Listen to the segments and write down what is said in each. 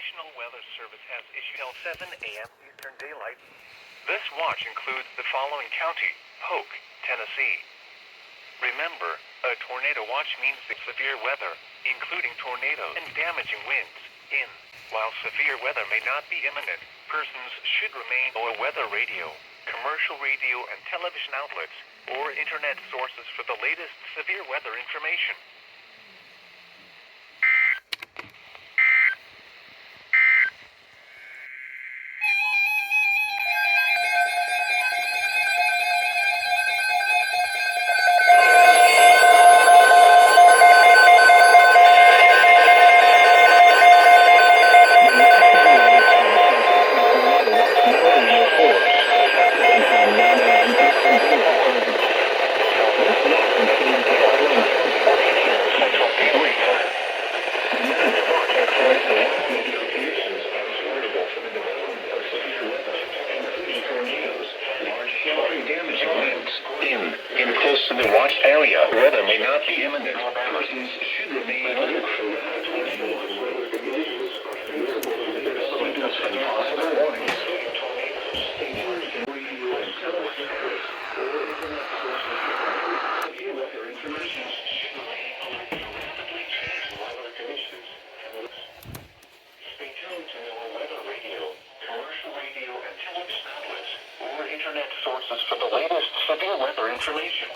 National Weather Service has issued till 7 a.m. Eastern Daylight. This watch includes the following county: Polk, Tennessee. Remember, a tornado watch means the severe weather, including tornadoes and damaging winds, in. While severe weather may not be imminent, persons should remain on weather radio, commercial radio and television outlets, or internet sources for the latest severe weather information. In close to the watched area, weather may not be imminent. Persons should remain alert for possible warnings. Stay tuned to our weather radio, commercial radio and television outlets, or internet sources for the latest severe weather information.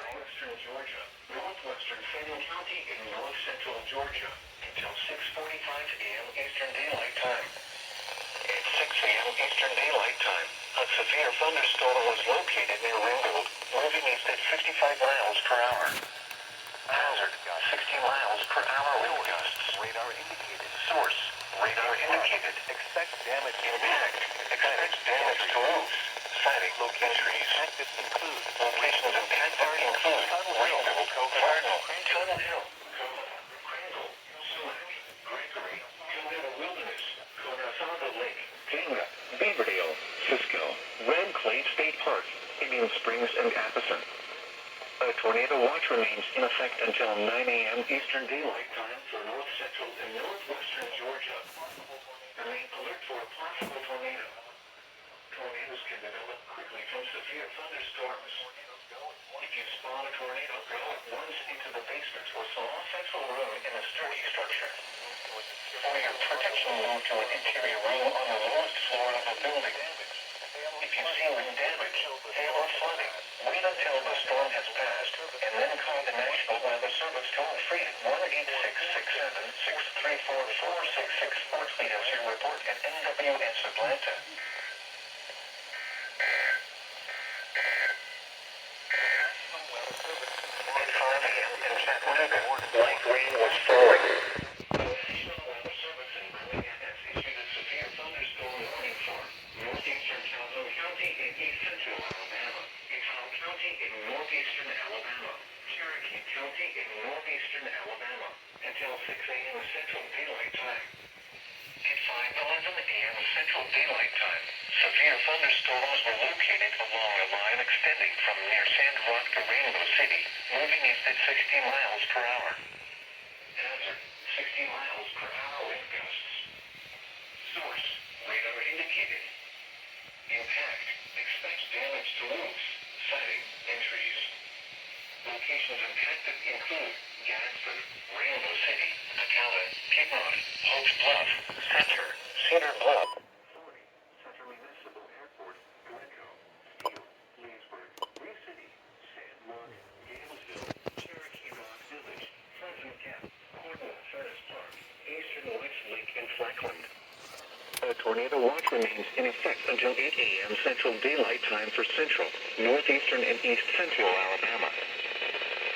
Northwestern Georgia, northwestern Fannin County in north central Georgia until 6:45 a.m. Eastern Daylight Time. At 6 a.m. Eastern Daylight Time, a severe thunderstorm was located near Whitfield, moving east at 55 miles per hour. Hazard, 60 miles per hour wind gusts. Radar indicated. Source, radar indicated. Expect damage. Impact, expect damage to roofs. Sighting, locations. Active include. Locations impacted include. Whitfield, Bartow, Tunnel Hill, Crandall, Select, Gregory, Calhoun Wilderness, Catoosa Lake, Etowah, Beaverdale, Cisco, Ram Clay State Park, Indian Springs, and Appleton. A tornado watch remains in effect until 9 a.m. Eastern Daylight Time for north central and northwestern Georgia. Remain alert for a possible tornado. Tornadoes can develop quickly from severe thunderstorms. If you spawn a tornado, go at once into the basement or small central room in a sturdy structure. For your protection, move to an interior room on the lowest floor of a building. If you see wind damage, hail or flooding, wait until the storm has passed, and then call the National Weather Service toll-free 1-866-634-4664 as your report at NWS Atlanta. At 5 a.m. in Catoosa, light rain was falling. The National Weather Service in KBMX issued a severe thunderstorm warning for northeastern Calhoun County in east central Alabama, Etowah County in northeastern Alabama, Cherokee County in northeastern Alabama, until 6 a.m. Central Daylight Time. At 5:11 a.m. Central Daylight Time, severe thunderstorms were located along a line extending from near Sand Rock to Rainbow City, moving east at 60 miles per hour. Hazard, 60 miles per hour wind gusts. Source, radar indicated. Impact, expect damage to roofs, siding, and trees. Locations impacted include Gadsden, Rainbow City, Ocala, Piedmont, Hopes Bluff, Center, Cedar Bluff, 40, Center Municipal Airport, Glencoe, Steele, Leesburg, Lee City, San Juan, Galesville, Cherokee Rock Village, Pleasant Gap, Cornwall Furnace Park, Eastern Westlake, and Flackland. A tornado watch remains in effect until 8 a.m. Central Daylight Time for central, northeastern, and east central Alabama.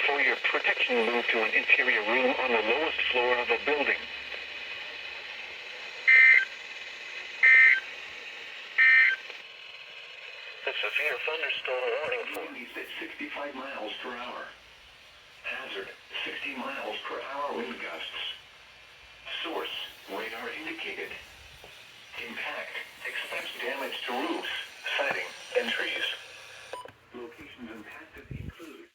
For your protection, move to an interior room on the lowest floor of a building. The severe thunderstorm warning for winds at 65 miles per hour. Hazard, 60 miles per hour wind gusts. Source, radar indicated. Impact, expect damage to roofs, siding, and trees. Locations impacted include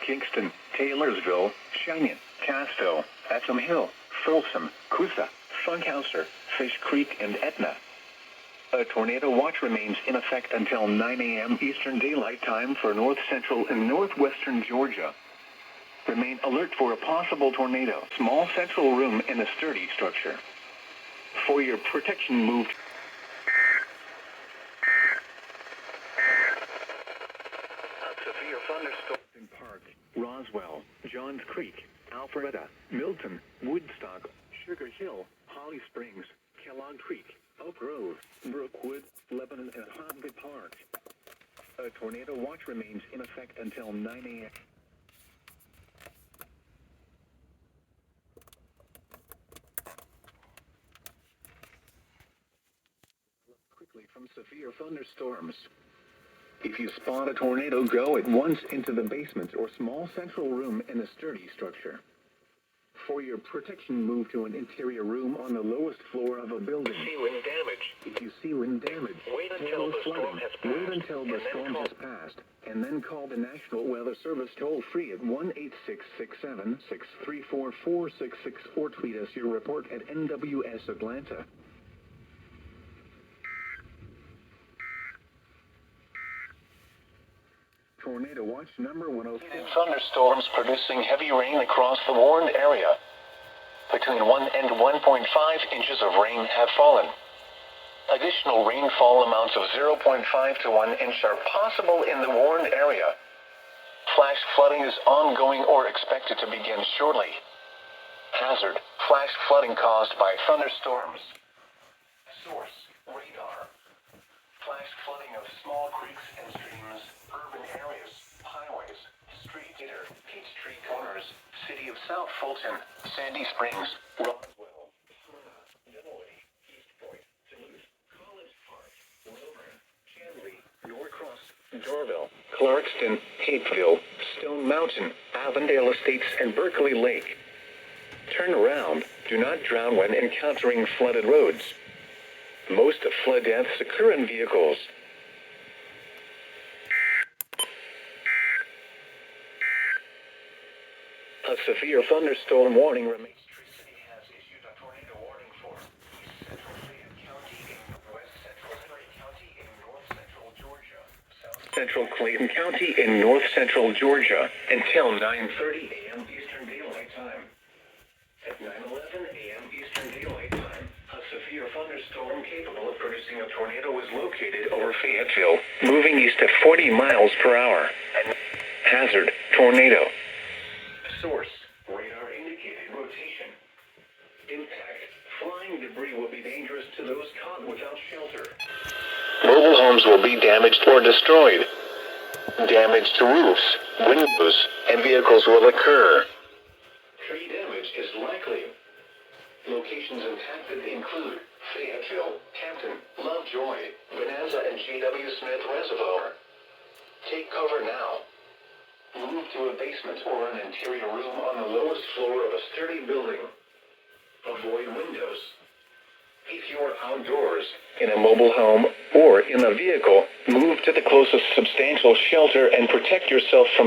Kingston, Taylorsville, Cheyenne, Casto, Etam Hill, Folsom, Coosa, Funkhauser, Fish Creek, and Etna. A tornado watch remains in effect until 9 a.m. Eastern Daylight Time for north central and northwestern Georgia. Remain alert for a possible tornado. Small central room in a sturdy structure. For your protection, move. Severe thunderstorm in Park, Roswell, Johns Creek, Alpharetta, Milton, Woodstock, Sugar Hill, Holly Springs, Kellogg Creek, Oak Grove, Brookwood, Lebanon, and Hobby Park. A tornado watch remains in effect until 9 a.m. Quickly from severe thunderstorms. If you spot a tornado, go at once into the basement or small central room in a sturdy structure. For your protection, move to an interior room on the lowest floor of a building. See wind damage. If you see wind damage, Wait until the storm has passed. Wait until the storm has passed, and then call the National Weather Service toll-free at 1-866-7-634-4666 or tweet us your report at NWS Atlanta. Tornado watch number 104. Thunderstorms producing heavy rain across the warned area. Between 1 and 1.5 inches of rain have fallen. Additional rainfall amounts of 0.5 to 1 inch are possible in the warned area. Flash flooding is ongoing or expected to begin shortly. Hazard: flash flooding caused by thunderstorms. Source: radar. Flash flooding of small creeks and streams, urban areas, highways, street litter, Peachtree Corners, City of South Fulton, Sandy Springs, Roswell, Dunaway, East Point, Duluth, College Park, Wilburn, Chandley, Norcross, Dorville, Clarkston, Whitfield, Stone Mountain, Avondale Estates, and Berkeley Lake. Turn around. Do not drown when encountering flooded roads. Most flood deaths occur in vehicles. A severe thunderstorm warning remains. City has issued a tornado warning for East Central Fayette County in West Central Cherokee County in North Central Georgia, South Central Clayton County in north central Georgia until 9:30 a.m. Eastern Daylight Time. At 9:11 a.m. Eastern Daylight Time, a severe thunderstorm capable of producing a tornado was located over Fayetteville, moving east at 40 miles per hour. Hazard: tornado. Source: radar indicated rotation. Impact: flying debris will be dangerous to those caught without shelter. Mobile homes will be damaged or destroyed. Damage to roofs, windows, and vehicles will occur. Tree damage is likely. Locations impacted include Fayetteville, Hampton, Lovejoy, Bonanza, and G.W. Smith Reservoir. Take cover now. Move to a basement or an interior room on the lowest floor of a sturdy building. Avoid windows. If you are outdoors, in a mobile home, or in a vehicle, move to the closest substantial shelter and protect yourself from